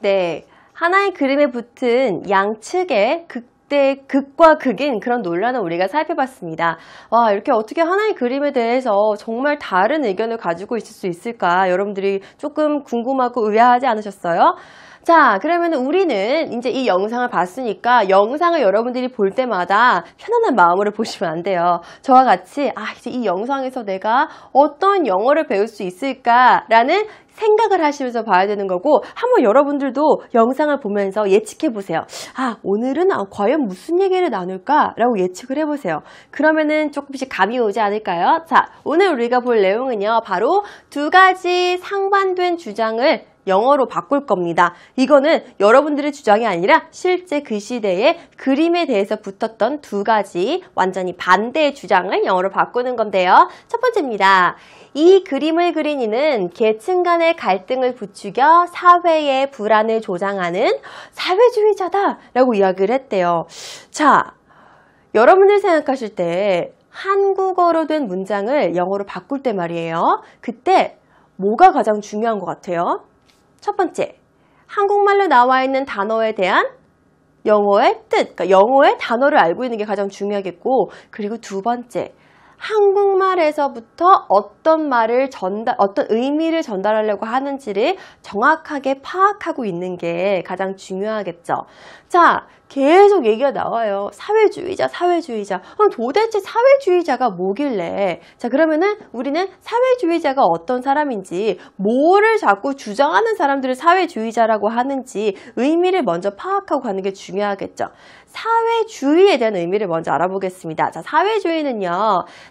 네, 하나의 그림에 붙은 양측의 극과 극인 그런 논란을 우리가 살펴봤습니다. 와, 이렇게 어떻게 하나의 그림에 대해서 정말 다른 의견을 가지고 있을 수 있을까? 여러분들이 조금 궁금하고 의아하지 않으셨어요? 자, 그러면 우리는 이제 이 영상을 봤으니까 영상을 여러분들이 볼 때마다 편안한 마음으로 보시면 안 돼요. 저와 같이 이제 이 영상에서 내가 어떤 영어를 배울 수 있을까라는 생각을 하시면서 봐야 되는 거고, 한번 여러분들도 영상을 보면서 예측해 보세요. 오늘은 과연 무슨 얘기를 나눌까? 라고 예측을 해보세요. 그러면은 조금씩 감이 오지 않을까요? 자, 오늘 우리가 볼 내용은요, 바로 두 가지 상반된 주장을 영어로 바꿀 겁니다. 이거는 여러분들의 주장이 아니라 실제 그 시대에 그림에 대해서 붙었던 두 가지 완전히 반대의 주장을 영어로 바꾸는 건데요. 첫 번째입니다. 이 그림을 그린 이는 계층 간의 갈등을 부추겨 사회의 불안을 조장하는 사회주의자다 라고 이야기를 했대요. 자, 여러분들 생각하실 때 한국어로 된 문장을 영어로 바꿀 때 말이에요. 그때 뭐가 가장 중요한 것 같아요? 첫 번째, 한국말로 나와 있는 단어에 대한 영어의 뜻, 그러니까 영어의 단어를 알고 있는 게 가장 중요하겠고, 그리고 두 번째, 한국말에서부터 어떤 의미를 전달하려고 하는지를 정확하게 파악하고 있는 게 가장 중요하겠죠. 자, 계속 얘기가 나와요. 사회주의자. 그럼 도대체 사회주의자가 뭐길래? 자, 그러면은 우리는 사회주의자가 어떤 사람인지, 뭐를 자꾸 주장하는 사람들을 사회주의자라고 하는지 의미를 먼저 파악하고 가는 게 중요하겠죠. 사회주의에 대한 의미를 먼저 알아보겠습니다. 자, 사회주의는요,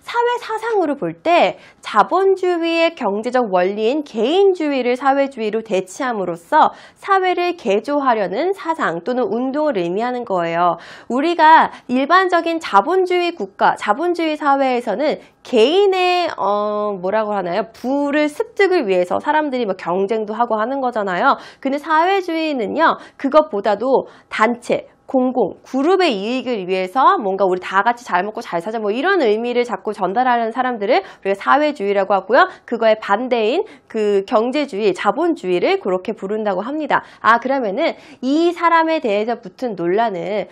사회 사상으로 볼 때 자본주의의 경제적 원리인 개인주의를 사회주의로 대치함으로써 사회를 개조하려는 사상 또는 운동을 의미하는 거예요. 우리가 일반적인 자본주의 국가, 자본주의 사회에서는 개인의 부를 습득을 위해서 사람들이 경쟁도 하고 하는 거잖아요. 근데 사회주의는요, 그것보다도 단체, 공공, 그룹의 이익을 위해서 뭔가 우리 다 같이 잘 먹고 잘 사자 이런 의미를 자꾸 전달하는 사람들을 우리가 사회주의라고 하고요. 그거의 반대인 그 경제주의, 자본주의를 그렇게 부른다고 합니다. 그러면은 이 사람에 대해서 붙은 논란은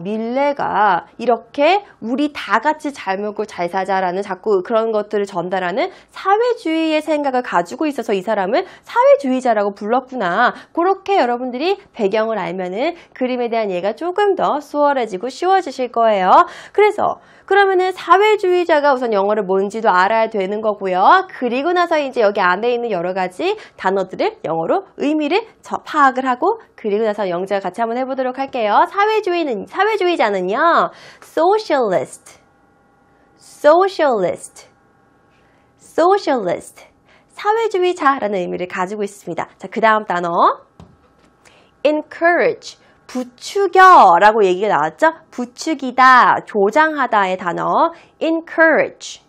밀레가 이렇게 우리 다 같이 잘 먹고 잘 사자라는 자꾸 그런 것들을 전달하는 사회주의의 생각을 가지고 있어서 이 사람을 사회주의자라고 불렀구나. 그렇게 여러분들이 배경을 알면은 그림에 대한 이해가 조금 더 수월해지고 쉬워지실 거예요. 그래서 그러면은 사회주의자가 우선 영어를 뭔지도 알아야 되는 거고요. 그리고 나서 이제 여기 안에 있는 여러 가지 단어들을 영어로 의미를 파악을 하고, 그리고 나서 영작을 같이 한번 해보도록 할게요. 사회주의자는요, socialist, 사회주의자라는 의미를 가지고 있습니다. 자, 그 다음 단어 encourage, 부추겨 라고 얘기가 나왔죠? 부추기다, 조장하다의 단어 encourage.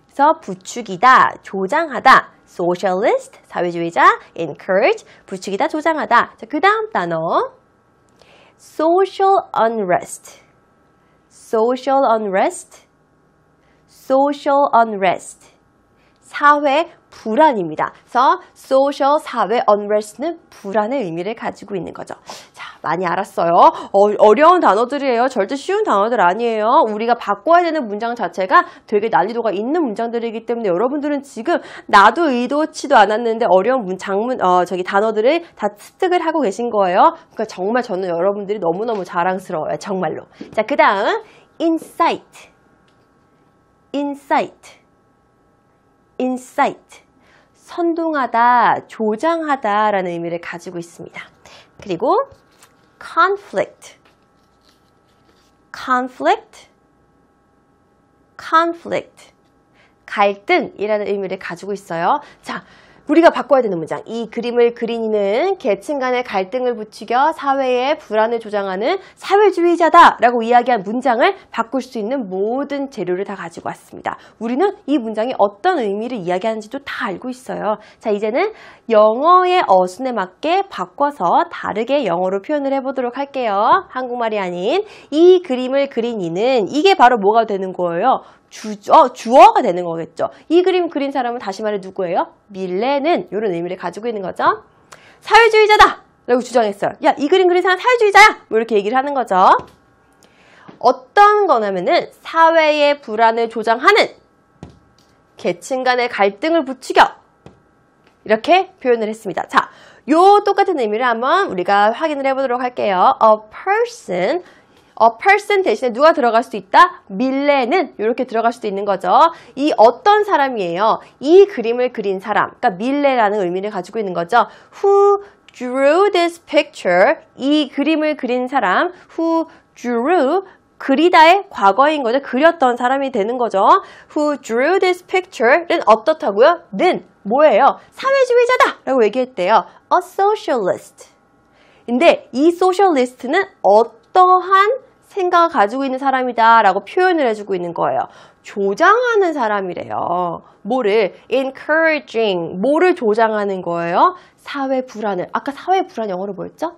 그래서 부추기다, 조장하다. socialist, 사회주의자, encourage, 부추기다, 조장하다. 자, 그 다음 단어 social unrest. 사회 불안입니다. 그래서 social, 사회, unrest는 불안의 의미를 가지고 있는 거죠. 자, 많이 알았어요. 어려운 단어들이에요. 절대 쉬운 단어들 아니에요. 우리가 바꿔야 되는 문장 자체가 되게 난이도가 있는 문장들이기 때문에 여러분들은 지금 나도 의도치도 않았는데 어려운 단어들을 다 습득을 하고 계신 거예요. 그러니까 정말 저는 여러분들이 너무너무 자랑스러워요. 정말로. 자, 그 다음 insight. 선동하다, 조장하다 라는 의미를 가지고 있습니다. 그리고 conflict. 갈등이라는 의미를 가지고 있어요. 자, 우리가 바꿔야 되는 문장. 이 그림을 그린 이는 계층 간의 갈등을 부추겨 사회의 불안을 조장하는 사회주의자다 라고 이야기한 문장을 바꿀 수 있는 모든 재료를 다 가지고 왔습니다. 우리는 이 문장이 어떤 의미를 이야기하는지도 다 알고 있어요. 자, 이제는 영어의 어순에 맞게 바꿔서 다르게 영어로 표현을 해보도록 할게요. 한국말이 아닌 이 그림을 그린 이는 이게 바로 뭐가 되는 거예요? 주어가 되는 거겠죠. 이 그림 그린 사람은 다시 말해 누구예요? 밀레는 이런 의미를 가지고 있는 거죠. 사회주의자다! 라고 주장했어요. 야, 이 그림 그린 사람 사회주의자야! 뭐 이렇게 얘기를 하는 거죠. 어떤 거냐면은 사회의 불안을 조장하는 계층 간의 갈등을 부추겨 이렇게 표현을 했습니다. 자, 요 똑같은 의미를 한번 우리가 확인을 해보도록 할게요. A person 대신에 누가 들어갈 수도 있다? 밀레는 이렇게 들어갈 수도 있는 거죠. 이 어떤 사람이에요? 이 그림을 그린 사람. 그러니까 밀레라는 의미를 가지고 있는 거죠. Who drew this picture? 이 그림을 그린 사람. Who drew? 그리다의 과거인 거죠. 그렸던 사람이 되는 거죠. Who drew this picture는 어떻다고요? 는 뭐예요? 사회주의자다! 라고 얘기했대요. A socialist. 근데 이 socialist는 어떠한 생각을 가지고 있는 사람이다 라고 표현을 해주고 있는 거예요. 조장하는 사람이래요. 뭐를? encouraging. 뭐를 조장하는 거예요? 사회 불안을. 아까 사회 불안 영어로 뭐였죠?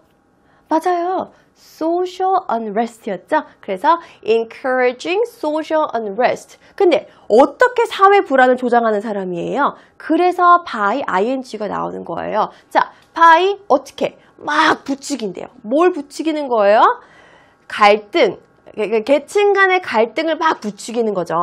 맞아요. social unrest였죠? 그래서 encouraging social unrest. 근데 어떻게 사회 불안을 조장하는 사람이에요? 그래서 by ing가 나오는 거예요. 자, by 어떻게? 막 부추긴대요. 뭘 부추기는 거예요? 갈등, 계층 간의 갈등을 막 부추기는 거죠.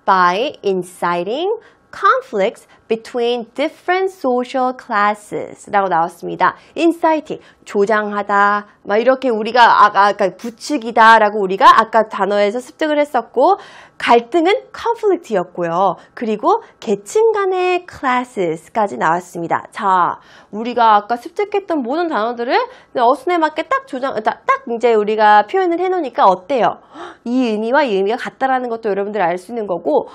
By inciting conflicts between different social classes 라고 나왔습니다. inciting, 조장하다, 막 이렇게 우리가 아까 부추기다 라고 우리가 아까 단어에서 습득을 했었고, 갈등은 conflict였고요. 그리고 계층 간의 classes까지 나왔습니다. 자, 우리가 아까 습득했던 모든 단어들을 어순에 맞게 딱 이제 우리가 표현을 해놓으니까 어때요? 이 의미와 이 의미가 같다라는 것도 여러분들 알 수 있는 거고,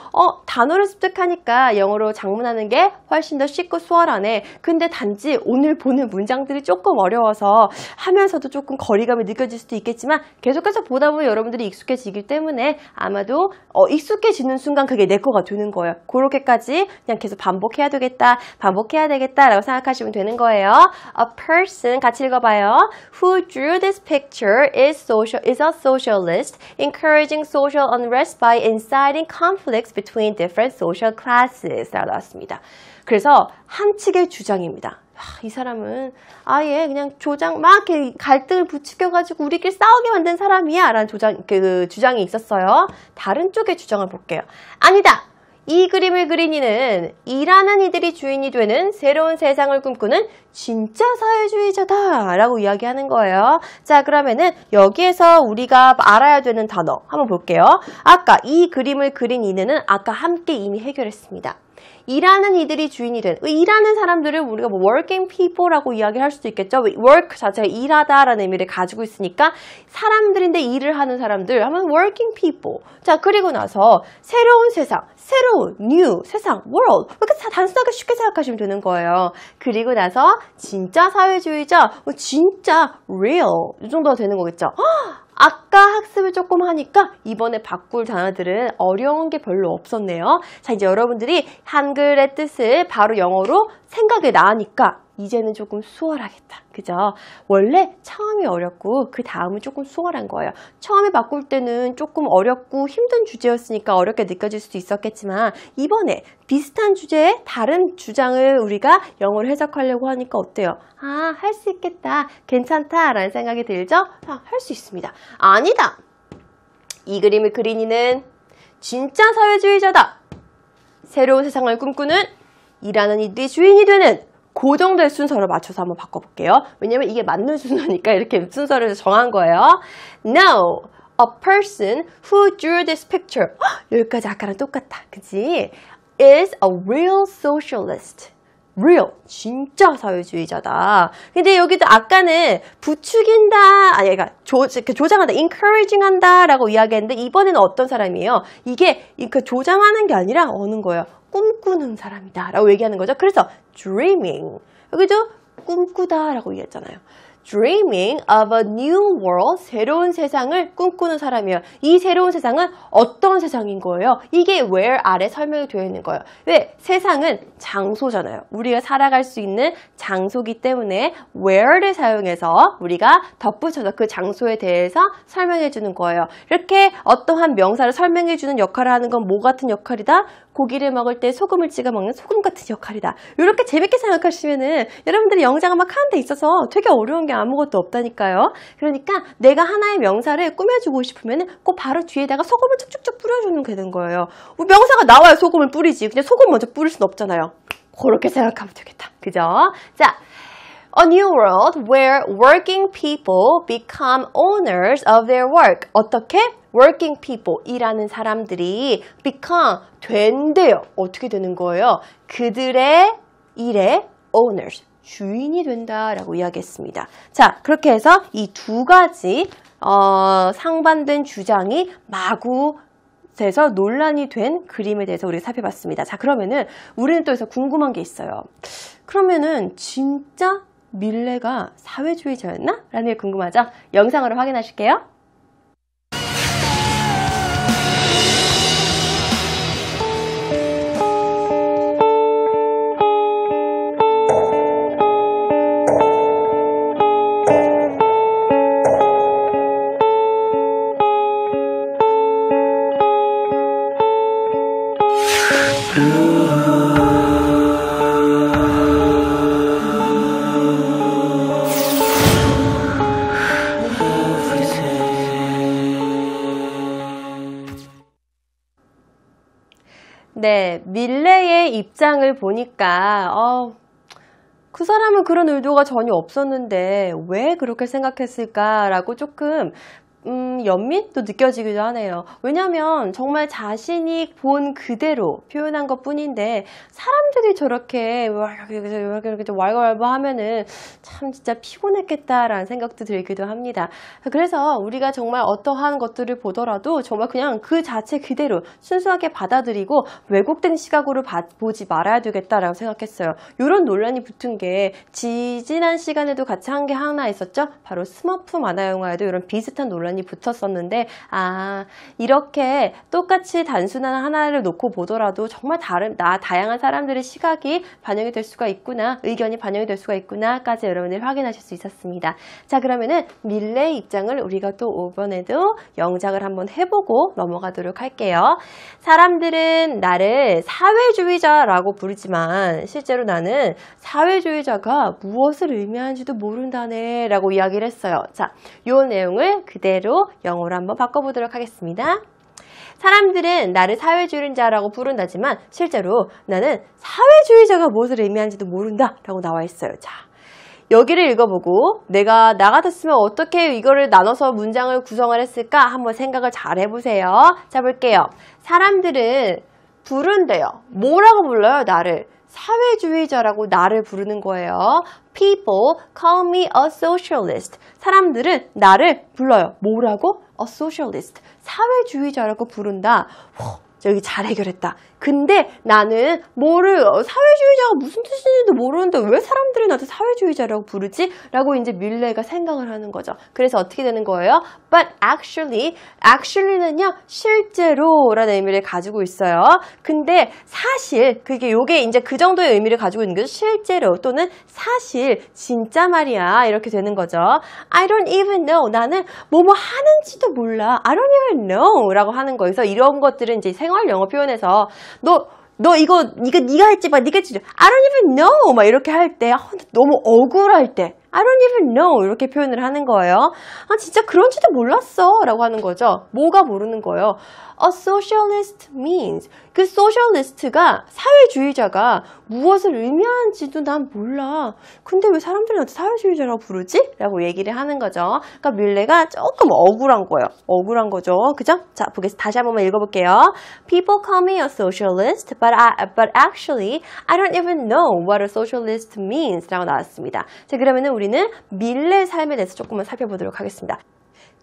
단어를 습득하니까 영어로 작문하는 게 훨씬 더 쉽고 수월하네. 근데 단지 오늘 보는 문장들이 조금 어려워서 하면서도 조금 거리감이 느껴질 수도 있겠지만 계속해서 보다 보면 여러분들이 익숙해지기 때문에 아마도 익숙해지는 순간 그게 내 거가 되는 거예요. 그렇게까지 그냥 계속 반복해야 되겠다 라고 생각하시면 되는 거예요. A person, 같이 읽어봐요. Who drew this picture is a socialist, encouraging social unrest by inciting conflicts between different social classes 라고 나왔습니다. 그래서 한 측의 주장입니다. 이 사람은 아예 그냥 막 이렇게 갈등을 부추겨가지고 우리끼리 싸우게 만든 사람이야 라는 주장이 있었어요. 다른 쪽의 주장을 볼게요. 아니다! 이 그림을 그린 이는 일하는 이들이 주인이 되는 새로운 세상을 꿈꾸는 진짜 사회주의자다 라고 이야기하는 거예요. 자, 그러면은 여기에서 우리가 알아야 되는 단어 한번 볼게요. 아까 이 그림을 그린 이는 아까 함께 이미 해결했습니다. 일하는 이들이 주인이 된, 일하는 사람들을 우리가 뭐 working people라고 이야기할 수도 있겠죠. work 자체가 일하다라는 의미를 가지고 있으니까 사람들인데 일을 하는 사람들 하면 working people. 자, 그리고 나서 새로운 세상, new 세상, world. 이렇게 단순하게 쉽게 생각하시면 되는 거예요. 그리고 나서 진짜 사회주의자, 진짜 real 이 정도가 되는 거겠죠. 아까 학습을 조금 하니까 이번에 바꿀 단어들은 어려운 게 별로 없었네요. 자, 이제 여러분들이 한글의 뜻을 바로 영어로 생각이 나니까 이제는 조금 수월하겠다. 그죠? 원래 처음이 어렵고 그 다음은 조금 수월한 거예요. 처음에 바꿀 때는 조금 어렵고 힘든 주제였으니까 어렵게 느껴질 수도 있었겠지만 이번에 비슷한 주제에 다른 주장을 우리가 영어로 해석하려고 하니까 어때요? 아, 할 수 있겠다. 괜찮다. 라는 생각이 들죠? 아, 할 수 있습니다. 아니다. 이 그림을 그린 이는 진짜 사회주의자다. 새로운 세상을 꿈꾸는 일하는 이들이 주인이 되는 고정될 순서를 맞춰서 한번 바꿔볼게요. 왜냐면 이게 맞는 순서니까 이렇게 순서를 정한 거예요. No, a person who drew this picture. 여기까지 아까랑 똑같다. 그치? is a real socialist. real, 진짜 사회주의자다. 근데 여기도 아까는 부추긴다, 아니, 그러니까 조장한다, encouraging 한다 라고 이야기했는데 이번에는 어떤 사람이에요? 이게 조장하는 게 아니라 어느 거예요? 꿈꾸는 사람이다 라고 얘기하는 거죠. 그래서 dreaming, 여기도 꿈꾸다 라고 얘기했잖아요. Dreaming of a new world, 새로운 세상을 꿈꾸는 사람이에요. 이 새로운 세상은 어떤 세상인 거예요? 이게 where 아래 설명이 되어 있는 거예요. 왜? 세상은 장소잖아요. 우리가 살아갈 수 있는 장소기 때문에 where를 사용해서 우리가 덧붙여서 그 장소에 대해서 설명해 주는 거예요. 이렇게 어떠한 명사를 설명해 주는 역할을 하는 건 뭐 같은 역할이다? 고기를 먹을 때 소금을 찍어 먹는 소금 같은 역할이다. 이렇게 재밌게 생각하시면은 여러분들이 영작을 막 하는 데 있어서 되게 어려운 게 아무것도 없다니까요. 그러니까 내가 하나의 명사를 꾸며주고 싶으면은 꼭 바로 뒤에다가 소금을 쭉쭉쭉 뿌려주는 게 되는 거예요. 명사가 나와야 소금을 뿌리지. 그냥 소금 먼저 뿌릴 순 없잖아요. 그렇게 생각하면 되겠다. 그죠? 자, A new world where working people become owners of their work. 어떻게? Working people, 일하는 사람들이 become, 된대요. 어떻게 되는 거예요? 그들의 일의 owners, 주인이 된다라고 이야기했습니다. 자, 그렇게 해서 이 두 가지 상반된 주장이 마구 돼서 논란이 된 그림에 대해서 우리가 살펴봤습니다. 자, 그러면은 우리는 또 여기서 궁금한 게 있어요. 그러면은 진짜 밀레가 사회주의자였나? 라는 게 궁금하죠? 영상으로 확인하실게요. 네, 밀레의 입장을 보니까 그 사람은 그런 의도가 전혀 없었는데 왜 그렇게 생각했을까라고 조금 연민도 느껴지기도 하네요. 왜냐하면 정말 자신이 본 그대로 표현한 것 뿐인데 사람들이 저렇게 왈가왈부 하면은 참 진짜 피곤했겠다라는 생각도 들기도 합니다. 그래서 우리가 정말 어떠한 것들을 보더라도 정말 그냥 그 자체 그대로 순수하게 받아들이고 왜곡된 시각으로 보지 말아야 되겠다라고 생각했어요. 이런 논란이 붙은 게 지난 시간에도 같이 한 게 하나 있었죠. 바로 스머프 만화 영화에도 이런 비슷한 논란이 붙었었는데 이렇게 똑같이 단순한 하나를 놓고 보더라도 정말 다양한 사람들의 시각이 반영이 될 수가 있구나, 의견이 반영이 될 수가 있구나까지 여러분들이 확인하실 수 있었습니다. 자, 그러면은 밀레의 입장을 우리가 또 이번에도 영작을 한번 해보고 넘어가도록 할게요. 사람들은 나를 사회주의자라고 부르지만 실제로 나는 사회주의자가 무엇을 의미하는지도 모른다네 라고 이야기를 했어요. 자, 이 내용을 그대로 영어로 한번 바꿔보도록 하겠습니다. 사람들은 나를 사회주의자라고 부른다지만 실제로 나는 사회주의자가 무엇을 의미하는지도 모른다 라고 나와 있어요. 자, 여기를 읽어보고 내가 나 같았으면 어떻게 이거를 나눠서 문장을 구성을 했을까 한번 생각을 잘 해보세요. 자, 볼게요. 사람들은 부른대요. 뭐라고 불러요? 나를. 사회주의자라고 나를 부르는 거예요. People call me a socialist. 사람들은 나를 불러요. 뭐라고? A socialist. 사회주의자라고 부른다. 저기 잘 해결했다. 근데 나는 사회주의자가 무슨 뜻인지도 모르는데 왜 사람들이 나한테 사회주의자라고 부르지? 라고 이제 밀레가 생각을 하는 거죠. 그래서 어떻게 되는 거예요? But actually는요, 실제로 라는 의미를 가지고 있어요. 근데 사실, 요게 이제 그 정도의 의미를 가지고 있는 거죠. 실제로 또는 사실, 진짜 말이야. 이렇게 되는 거죠. I don't even know. 나는 뭐뭐 하는지도 몰라. I don't even know. 라고 하는 거여서 이런 것들은 이제 생활 영어 표현에서 너 이거 네가 했지 봐, 네가 했지. I don't even know. 막 이렇게 할 때, 너무 억울할 때, I don't even know. 이렇게 표현을 하는 거예요. 진짜 그런지도 몰랐어. 라고 하는 거죠. 뭐가 모르는 거예요? A socialist means. 그 socialist가, 사회주의자가 무엇을 의미하는지도 난 몰라. 근데 왜 사람들이 나한테 사회주의자라고 부르지? 라고 얘기를 하는 거죠. 그러니까 밀레가 조금 억울한 거예요. 억울한 거죠. 그죠? 자, 다시 한 번만 읽어볼게요. People call me a socialist, but actually, I don't even know what a socialist means. 라고 나왔습니다. 자, 그러면은 우리는 밀레의 삶에 대해서 조금만 살펴보도록 하겠습니다.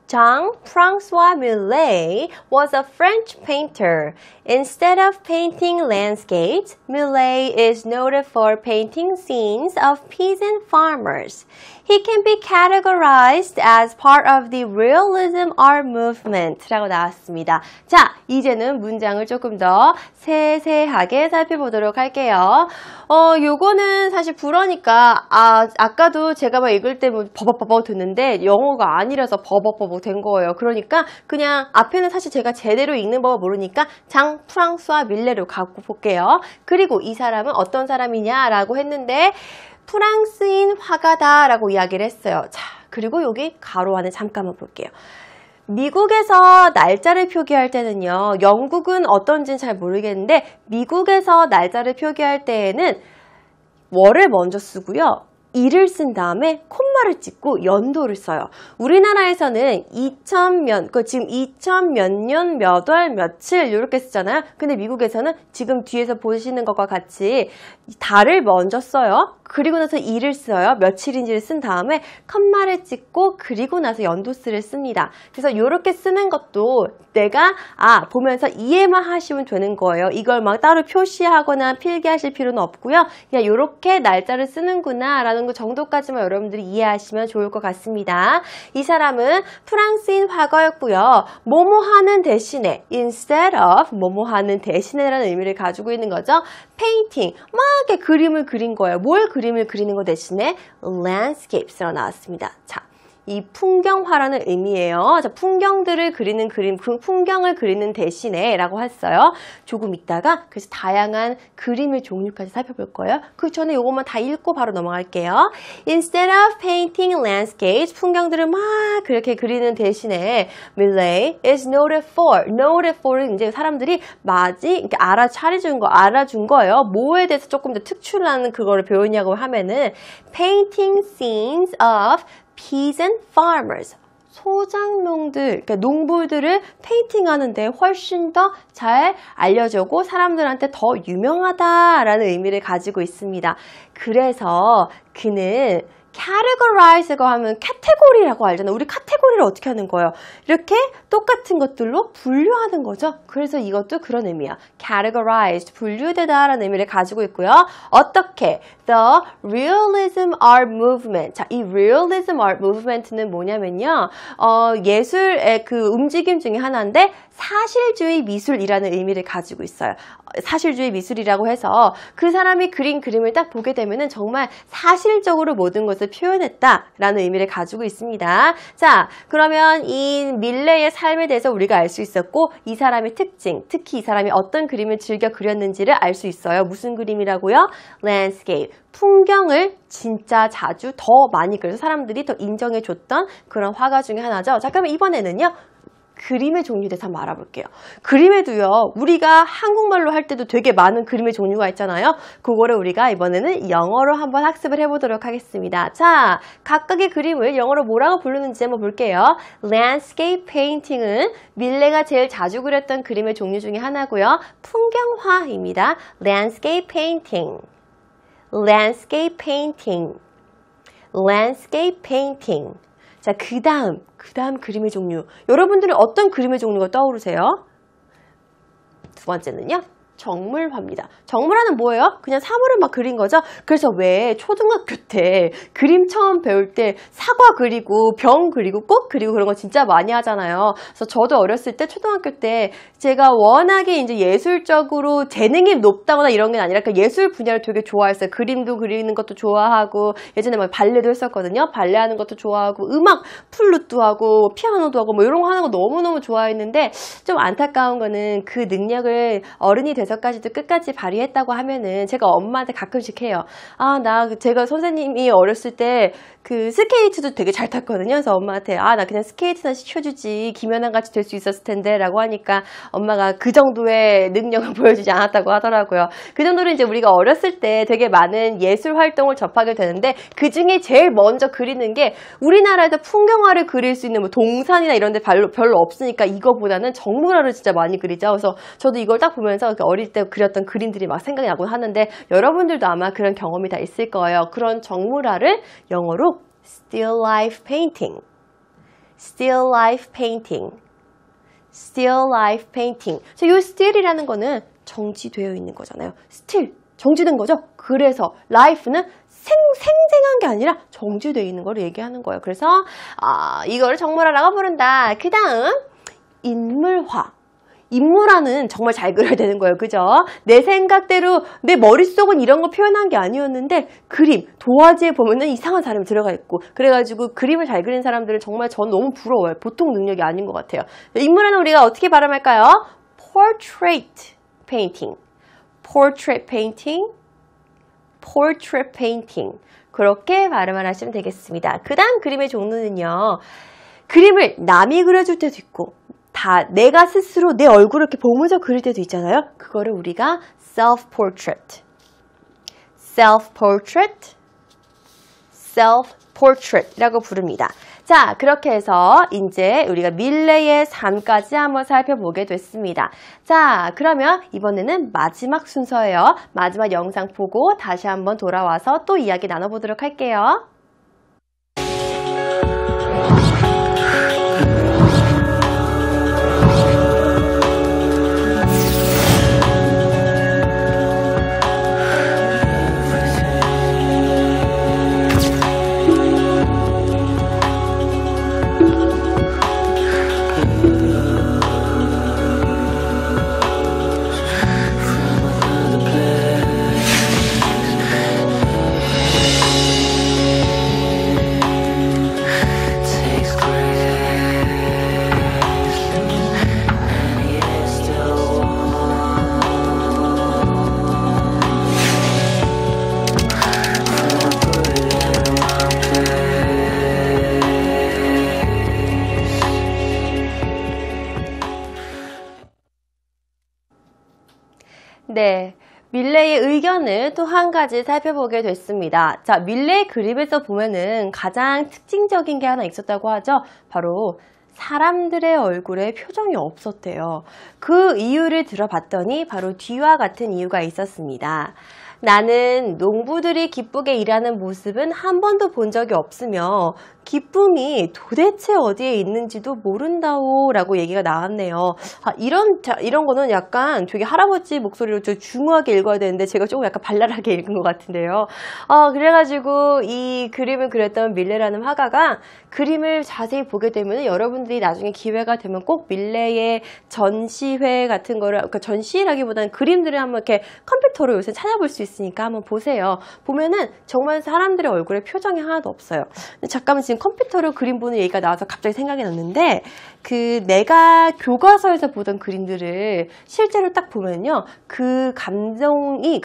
Jean-François Millet was a French painter. Instead of painting landscapes, Millet is noted for painting scenes of peasant farmers. He can be categorized as part of the realism art movement 라고 나왔습니다. 자, 이제는 문장을 조금 더 세세하게 살펴보도록 할게요. 요거는 사실 불어니까, 아까도 제가 막 읽을 때 뭐 버벅버벅 듣는데 영어가 아니라서 버벅버벅 된 거예요. 그러니까 그냥 앞에는 사실 제가 제대로 읽는 법을 모르니까 장 프랑스와 밀레로 갖고 볼게요. 그리고 이 사람은 어떤 사람이냐라고 했는데 프랑스인 화가다라고 이야기를 했어요. 자, 그리고 여기 가로 안에 잠깐만 볼게요. 미국에서 날짜를 표기할 때는요, 영국은 어떤지는 잘 모르겠는데 미국에서 날짜를 표기할 때에는 월을 먼저 쓰고요. 일을 쓴 다음에 콤마를 찍고 연도를 써요. 우리나라에서는 2000몇, 지금 2000 몇 년, 몇 월, 며칠 이렇게 쓰잖아요. 근데 미국에서는 지금 뒤에서 보시는 것과 같이 달을 먼저 써요. 그리고 나서 일을 써요. 며칠인지를 쓴 다음에 컴마를 찍고 그리고 나서 연도수를 씁니다. 그래서 이렇게 쓰는 것도 내가 보면서 이해만 하시면 되는 거예요. 이걸 막 따로 표시하거나 필기하실 필요는 없고요. 그냥 이렇게 날짜를 쓰는구나 라는 거 정도까지만 여러분들이 이해하시면 좋을 것 같습니다. 이 사람은 프랑스인 화가였고요. 뭐뭐하는 대신에 instead of 뭐뭐하는 대신에 라는 의미를 가지고 있는 거죠. painting, 막 이렇게 그림을 그린 거예요. 뭘 그림을 그리는 것 대신에 landscapes라고 나왔습니다. 자, 이 풍경화라는 의미예요. 자, 풍경들을 그리는 그림, 그 풍경을 그리는 대신에 라고 했어요. 조금 있다가 그래서 다양한 그림의 종류까지 살펴볼 거예요. 그 전에 이것만 다 읽고 바로 넘어갈게요. Instead of painting landscapes, 풍경들을 막 그렇게 그리는 대신에 Millet is noted for는 이제 사람들이 이렇게 알아준 거예요. 뭐에 대해서 조금 더 특출나는 그거를 배우냐고 하면은 painting scenes of peasant farmers, 소작농들, 그러니까 농부들을 페인팅 하는데 훨씬 더 잘 알려주고 사람들한테 더 유명하다라는 의미를 가지고 있습니다. 그래서 그는 categorize라고 하면 카테고리라고 알잖아요. 우리 카테고리를 어떻게 하는 거예요? 이렇게 똑같은 것들로 분류하는 거죠. 그래서 이것도 그런 의미야. categorized, 분류되다라는 의미를 가지고 있고요. 어떻게? The realism art movement. 자, 이 realism art movement는 뭐냐면요. 예술의 그 움직임 중에 하나인데 사실주의 미술이라는 의미를 가지고 있어요. 사실주의 미술이라고 해서 그 사람이 그린 그림을 딱 보게 되면은 정말 사실적으로 모든 것을 표현했다라는 의미를 가지고 있습니다. 자, 그러면 이 밀레의 삶에 대해서 우리가 알 수 있었고 이 사람의 특징, 특히 이 사람이 어떤 그림을 즐겨 그렸는지를 알 수 있어요. 무슨 그림이라고요? landscape. 풍경을 진짜 자주 더 많이 그려서 사람들이 더 인정해줬던 그런 화가 중에 하나죠. 자, 그러면 이번에는요. 그림의 종류에 대해서 한번 알아볼게요. 그림에도요, 우리가 한국말로 할 때도 되게 많은 그림의 종류가 있잖아요. 그거를 우리가 이번에는 영어로 한번 학습을 해보도록 하겠습니다. 자, 각각의 그림을 영어로 뭐라고 부르는지 한번 볼게요. Landscape painting은 밀레가 제일 자주 그렸던 그림의 종류 중에 하나고요. 풍경화입니다. Landscape painting. Landscape painting. Landscape painting. 자, 그 다음 그림의 종류. 여러분들은 어떤 그림의 종류가 떠오르세요? 두 번째는요. 정물화입니다. 정물화는 뭐예요? 그냥 사물을 막 그린 거죠. 그래서 왜 초등학교 때 그림 처음 배울 때 사과 그리고 병 그리고 꽃 그리고 그런 거 진짜 많이 하잖아요. 그래서 저도 어렸을 때 초등학교 때 제가 워낙에 이제 예술적으로 재능이 높다거나 이런 게 아니라 그 예술 분야를 되게 좋아했어요. 그림도 그리는 것도 좋아하고 예전에 막 발레도 했었거든요. 발레 하는 것도 좋아하고 음악 플룻도 하고 피아노도 하고 뭐 이런 거 하는 거 너무너무 좋아했는데 좀 안타까운 거는 그 능력을 어른이 돼서까지도 끝까지 발휘했다고 하면은 제가 엄마한테 가끔씩 해요. 제가 선생님이 어렸을 때 그 스케이트도 되게 잘 탔거든요. 그래서 엄마한테 나 그냥 스케이트나 시켜주지 김연아 같이 될 수 있었을 텐데 라고 하니까 엄마가 그 정도의 능력을 보여주지 않았다고 하더라고요. 그 정도로 이제 우리가 어렸을 때 되게 많은 예술 활동을 접하게 되는데 그 중에 제일 먼저 그리는 게 우리나라에서 풍경화를 그릴 수 있는 뭐 동산이나 이런 데 별로 없으니까 이거보다는 정물화를 진짜 많이 그리죠. 그래서 저도 이걸 딱 보면서 어릴 때 그렸던 그림들이 막 생각이 나곤 하는데 여러분들도 아마 그런 경험이 다 있을 거예요. 그런 정물화를 영어로 still life painting, still life painting, still life painting. 이 still이라는 거는 정지되어 있는 거잖아요. still, 정지된 거죠. 그래서 life는 생생한 게 아니라 정지되어 있는 걸 얘기하는 거예요. 그래서 이거를 정물화라고 부른다. 그 다음 인물화. 인물화는 정말 잘 그려야 되는 거예요. 그죠? 내 생각대로 내 머릿속은 이런 거 표현한 게 아니었는데 그림, 도화지에 보면은 이상한 사람이 들어가 있고 그래가지고 그림을 잘 그리는 사람들은 정말 전 너무 부러워요. 보통 능력이 아닌 것 같아요. 인물화는 우리가 어떻게 발음할까요? Portrait painting, portrait painting, portrait painting. 그렇게 발음을 하시면 되겠습니다. 그 다음 그림의 종류는요. 그림을 남이 그려줄 때도 있고 내가 스스로 내 얼굴을 이렇게 보면서 그릴 때도 있잖아요. 그거를 우리가 self-portrait, self-portrait, self-portrait이라고 부릅니다. 자, 그렇게 해서 이제 우리가 밀레의 삶까지 한번 살펴보게 됐습니다. 자, 그러면 이번에는 마지막 순서예요. 마지막 영상 보고 다시 한번 돌아와서 또 이야기 나눠보도록 할게요. 네, 밀레의 의견을 또 한 가지 살펴보게 됐습니다. 자, 밀레의 그림에서 보면은 가장 특징적인 게 하나 있었다고 하죠. 바로 사람들의 얼굴에 표정이 없었대요. 그 이유를 들어봤더니 바로 뒤와 같은 이유가 있었습니다. 나는 농부들이 기쁘게 일하는 모습은 한 번도 본 적이 없으며 기쁨이 도대체 어디에 있는지도 모른다오 라고 얘기가 나왔네요. 이런 거는 약간 되게 할아버지 목소리로 좀 중후하게 읽어야 되는데 제가 조금 약간 발랄하게 읽은 것 같은데요. 그래가지고 이 그림을 그렸던 밀레라는 화가가 그림을 자세히 보게 되면 여러분들이 나중에 기회가 되면 꼭 밀레의 전시회 같은 거를, 그러니까 전시라기보다는 그림들을 한번 이렇게 컴퓨터로 요새 찾아볼 수 있으니까 한번 보세요. 보면은 정말 사람들의 얼굴에 표정이 하나도 없어요. 잠깐만 지금 컴퓨터로 그림 보는 얘기가 나와서 갑자기 생각이 났는데 내가 교과서에서 보던 그림들을 실제로 딱 보면요. 그 감동이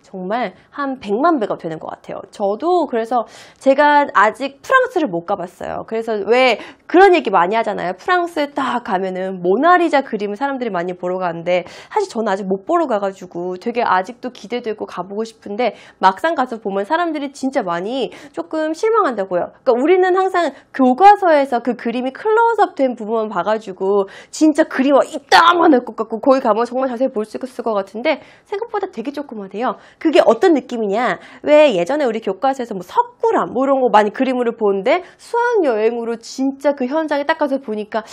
정말 한 100만 배가 되는 것 같아요. 저도 그래서 제가 아직 프랑스를 못 가봤어요. 그래서 왜 그런 얘기 많이 하잖아요. 프랑스에 딱 가면은 모나리자 그림을 사람들이 많이 보러 가는데 사실 저는 아직 못 보러 가가지고 되게 아직도 기대되고 들고 가보고 싶은데 막상 가서 보면 사람들이 진짜 많이 조금 실망한다고요. 그러니까 우리는 항상 교과서에서 그 그림이 클로즈업 된 부분만 봐가지고 진짜 그림이 이따만할 것 같고 거기 가면 정말 자세히 볼 수 있을 것 같은데 생각보다 되게 조그마해요. 그게 어떤 느낌이냐? 왜 예전에 우리 교과서에서 뭐 석굴암 뭐 이런 거 많이 그림으로 보는데 수학여행으로 진짜 그 현장에 딱 가서 보니까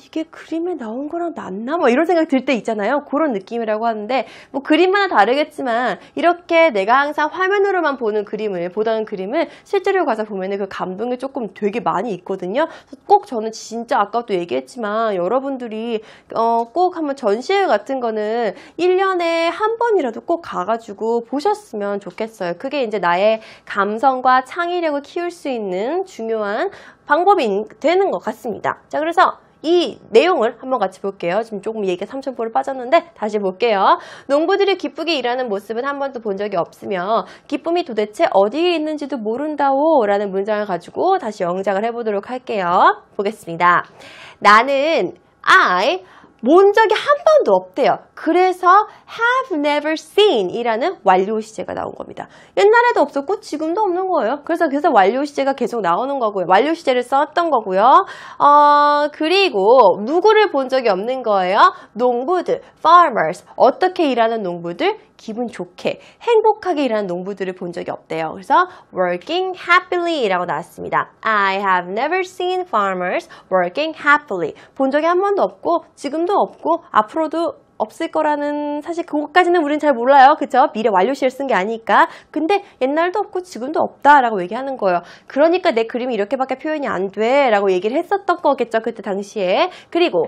이게 그림에 나온 거랑 낫나? 뭐 이런 생각 들 때 있잖아요. 그런 느낌이라고 하는데 뭐 그림마다 다르겠지만 이렇게 내가 항상 화면으로만 보는 그림을 보던 그림을 실제로 가서 보면은 그 감동이 조금 되게 많이 있거든요. 꼭 저는 진짜 아까도 얘기했지만 여러분들이 꼭 한번 전시회 같은 거는 1년에 한 번이라도 꼭 가가지고 보셨으면 좋겠어요. 그게 이제 나의 감성과 창의력을 키울 수 있는 중요한 방법이 되는 것 같습니다. 자, 그래서 이 내용을 한번 같이 볼게요. 지금 조금 얘기가 3,000%를 빠졌는데 다시 볼게요. 농부들이 기쁘게 일하는 모습은 한 번도 본 적이 없으며 기쁨이 도대체 어디에 있는지도 모른다오 라는 문장을 가지고 다시 영작을 해보도록 할게요. 보겠습니다. 나는 본 적이 한 번도 없대요. 그래서 have never seen 이라는 완료 시제가 나온 겁니다. 옛날에도 없었고 지금도 없는 거예요. 그래서 완료 시제가 계속 나오는 거고요. 완료 시제를 썼던 거고요. 그리고 누구를 본 적이 없는 거예요? 농부들, farmers. 어떻게 일하는 농부들? 기분 좋게, 행복하게 일하는 농부들을 본 적이 없대요. 그래서 working happily 라고 나왔습니다. I have never seen farmers working happily. 본 적이 한 번도 없고 지금도 없고 앞으로도 없을 거라는 사실 그것까지는 우리는 잘 몰라요. 그쵸? 미래 완료시를 쓴 게 아니니까. 근데 옛날도 없고 지금도 없다라고 얘기하는 거예요. 그러니까 내 그림이 이렇게밖에 표현이 안 돼 라고 얘기를 했었던 거겠죠. 그때 당시에. 그리고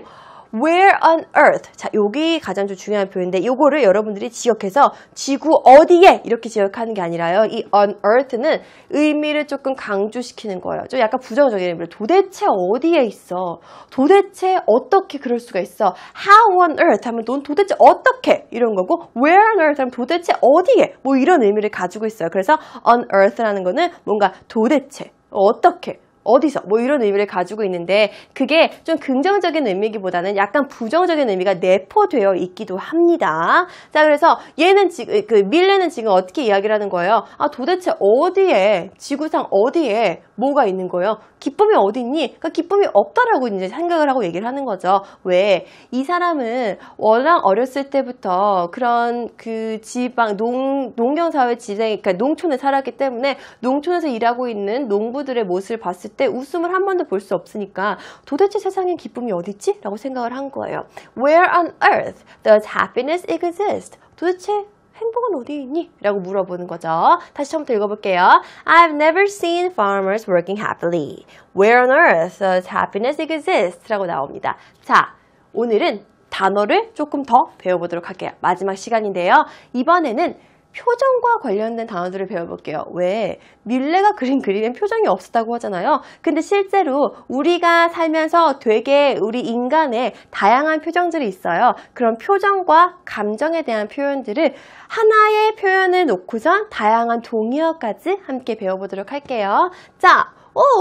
Where on earth? 자, 여기 가장 좀 중요한 표현인데 요거를 여러분들이 지역해서 지구 어디에 이렇게 지역하는 게 아니라요. 이 on earth는 의미를 조금 강조시키는 거예요. 좀 약간 부정적인 의미로 도대체 어디에 있어? 도대체 어떻게 그럴 수가 있어? How on earth 하면 넌 도대체 어떻게? 이런 거고 Where on earth 하면 도대체 어디에? 뭐 이런 의미를 가지고 있어요. 그래서 on earth라는 거는 뭔가 도대체 어떻게? 어디서 뭐 이런 의미를 가지고 있는데 그게 좀 긍정적인 의미기보다는 약간 부정적인 의미가 내포되어 있기도 합니다. 자, 그래서 얘는 지금 밀레는 지금 어떻게 이야기를 하는 거예요? 도대체 어디에 지구상 어디에 뭐가 있는 거예요? 기쁨이 어디 있니? 그러니까 기쁨이 없다라고 이제 생각을 하고 얘기를 하는 거죠. 왜? 이 사람은 워낙 어렸을 때부터 그런 그 지방 농경사회 지대, 그러니까 농촌에 살았기 때문에 농촌에서 일하고 있는 농부들의 모습을 봤을 때 웃음을 한 번도 볼 수 없으니까 도대체 세상에 기쁨이 어디 있지? 라고 생각을 한 거예요. Where on earth does happiness exist? 도대체 행복은 어디 있니? 라고 물어보는 거죠. 다시 처음부터 읽어볼게요. I've never seen farmers working happily. Where on earth does happiness exist? 라고 나옵니다. 자, 오늘은 단어를 조금 더 배워보도록 할게요. 마지막 시간인데요. 이번에는 표정과 관련된 단어들을 배워볼게요. 왜? 밀레가 그린 그림엔 표정이 없었다고 하잖아요. 근데 실제로 우리가 살면서 되게 우리 인간의 다양한 표정들이 있어요. 그런 표정과 감정에 대한 표현들을 하나의 표현을 놓고선 다양한 동의어까지 함께 배워보도록 할게요. 자,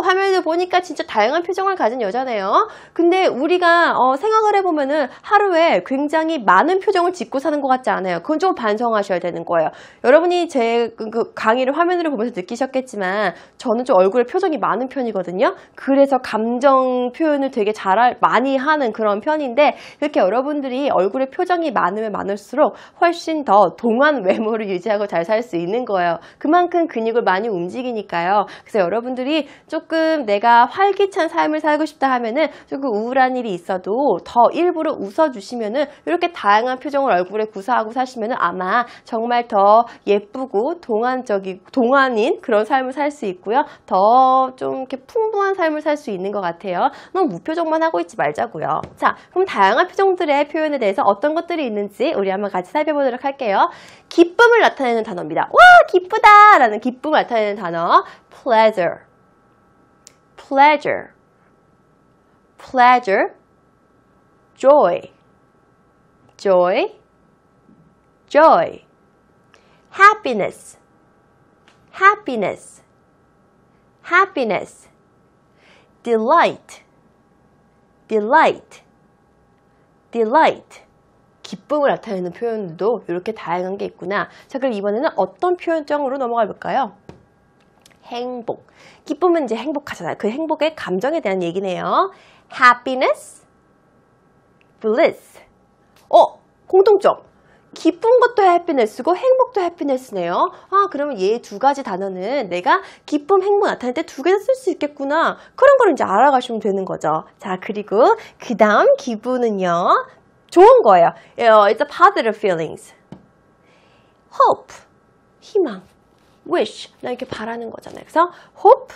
화면을 보니까 진짜 다양한 표정을 가진 여자네요. 근데 우리가 생각을 해보면은 하루에 굉장히 많은 표정을 짓고 사는 것 같지 않아요? 그건 좀 반성하셔야 되는 거예요. 여러분이 제 그 강의를 화면으로 보면서 느끼셨겠지만 저는 좀 얼굴에 표정이 많은 편이거든요. 그래서 감정 표현을 되게 많이 하는 그런 편인데 그렇게 여러분들이 얼굴에 표정이 많으면 많을수록 훨씬 더 동안 외모를 유지하고 잘 살 수 있는 거예요. 그만큼 근육을 많이 움직이니까요. 그래서 여러분들이 조금 내가 활기찬 삶을 살고 싶다 하면은 조금 우울한 일이 있어도 더 일부러 웃어주시면은 이렇게 다양한 표정을 얼굴에 구사하고 사시면은 아마 정말 더 예쁘고 동안인 그런 삶을 살 수 있고요. 더 좀 이렇게 풍부한 삶을 살 수 있는 것 같아요. 너무 무표정만 하고 있지 말자고요. 자, 그럼 다양한 표정들의 표현에 대해서 어떤 것들이 있는지 우리 한번 같이 살펴보도록 할게요. 기쁨을 나타내는 단어입니다. 와, 기쁘다! 라는 기쁨을 나타내는 단어. pleasure. pleasure, pleasure, joy, joy, joy, happiness, happiness, happiness, delight, delight, delight, 기쁨을 나타내는 표현도 이렇게 다양한 게 있구나. 자, 그럼 이번에는 어떤 표현장으로 넘어가 볼까요? 행복. 기쁨은 이제 행복하잖아요. 그 행복의 감정에 대한 얘기네요. happiness, bliss. 공통점. 기쁜 것도 happiness고 행복도 happiness네요. 그러면 얘 두 가지 단어는 내가 기쁨, 행복 나타낼 때 두 개 다 쓸 수 있겠구나. 그런 걸 이제 알아가시면 되는 거죠. 자, 그리고 그 다음 기분은요. 좋은 거예요. It's a positive feelings. hope, 희망. wish, 나 이렇게 바라는 거잖아요. 그래서 hope,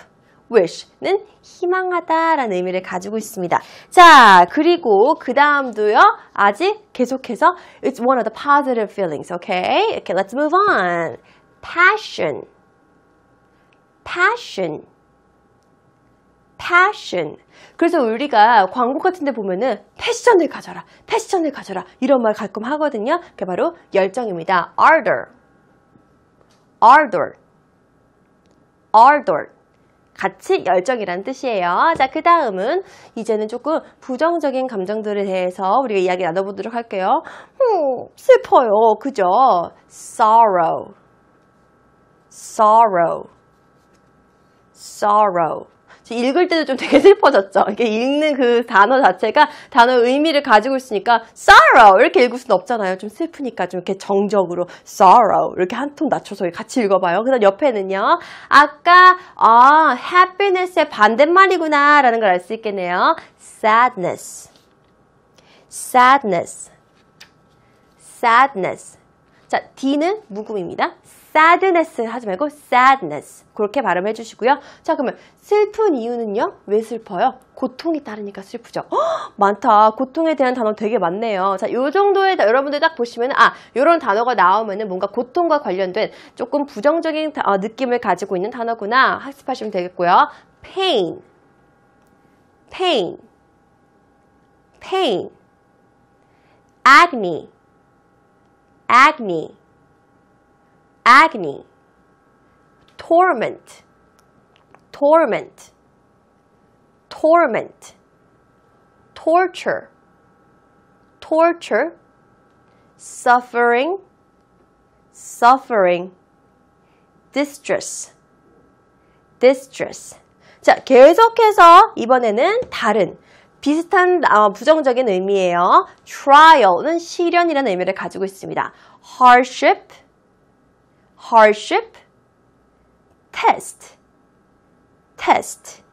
wish는 희망하다라는 의미를 가지고 있습니다. 자, 그리고 그 다음도요. 아직 계속해서 it's one of the positive feelings. Okay? Okay, let's move on. passion, passion, passion. 그래서 우리가 광고 같은 데 보면은 패션을 가져라, 패션을 가져라 이런 말 가끔 하거든요. 그게 바로 열정입니다. ardor, ardor, ardor. 같이 열정이라는 뜻이에요. 자, 그 다음은 이제는 조금 부정적인 감정들에 대해서 우리가 이야기 나눠보도록 할게요. 슬퍼요. 그죠? sorrow, sorrow, sorrow. 읽을 때도 좀 되게 슬퍼졌죠. 이렇게 읽는 그 단어 자체가 단어의 의미를 가지고 있으니까 sorrow 이렇게 읽을 수는 없잖아요. 좀 슬프니까 좀 이렇게 정적으로 sorrow 이렇게 한 톤 낮춰서 같이 읽어봐요. 그다음 옆에는요. 아까 happiness의 반대말이구나 라는 걸 알 수 있겠네요. sadness, sadness, sadness. 자, D는 묵음입니다. sadness 하지 말고 sadness 그렇게 발음해 주시고요. 자, 그러면 슬픈 이유는요? 왜 슬퍼요? 고통이 따르니까 슬프죠. 많다. 고통에 대한 단어 되게 많네요. 자, 요 정도에 여러분들 딱 보시면 요런 단어가 나오면은 뭔가 고통과 관련된 조금 부정적인 느낌을 가지고 있는 단어구나 학습하시면 되겠고요. pain, pain, pain, agony, agony, agony, torment, torment, torment, torture, torture, suffering, suffering, distress, distress. 자, 계속해서 이번에는 다른 비슷한 부정적인 의미예요. trial은 시련이라는 의미를 가지고 있습니다. hardship, hardship, test, test.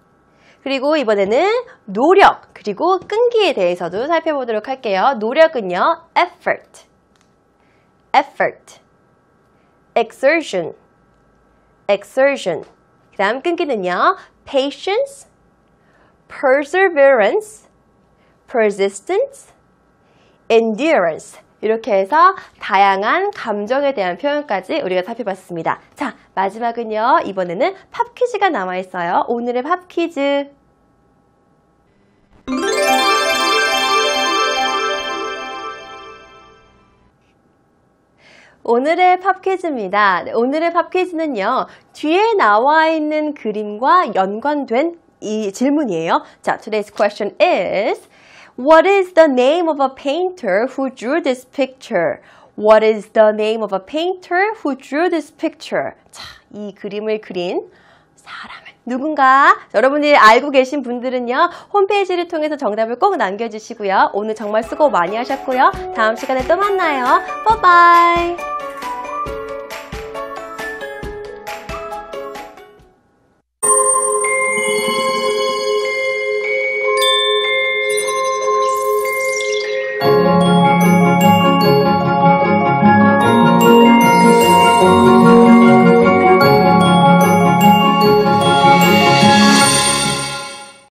그리고 이번에는 노력, 그리고 끈기에 대해서도 살펴보도록 할게요. 노력은요, effort, effort, exertion, exertion. 그 다음 끈기는요, patience, perseverance, persistence, endurance. 이렇게 해서 다양한 감정에 대한 표현까지 우리가 살펴봤습니다. 자, 마지막은요. 이번에는 팝 퀴즈가 남아있어요. 오늘의 팝 퀴즈. 오늘의 팝 퀴즈입니다. 오늘의 팝 퀴즈는요. 뒤에 나와 있는 그림과 연관된 이 질문이에요. 자, today's question is What is the name of a painter who drew this picture? What is the name of a painter who drew this picture? 자, 이 그림을 그린 사람은 누군가? 여러분이 알고 계신 분들은요. 홈페이지를 통해서 정답을 꼭 남겨주시고요. 오늘 정말 수고 많이 하셨고요. 다음 시간에 또 만나요. 바이바이.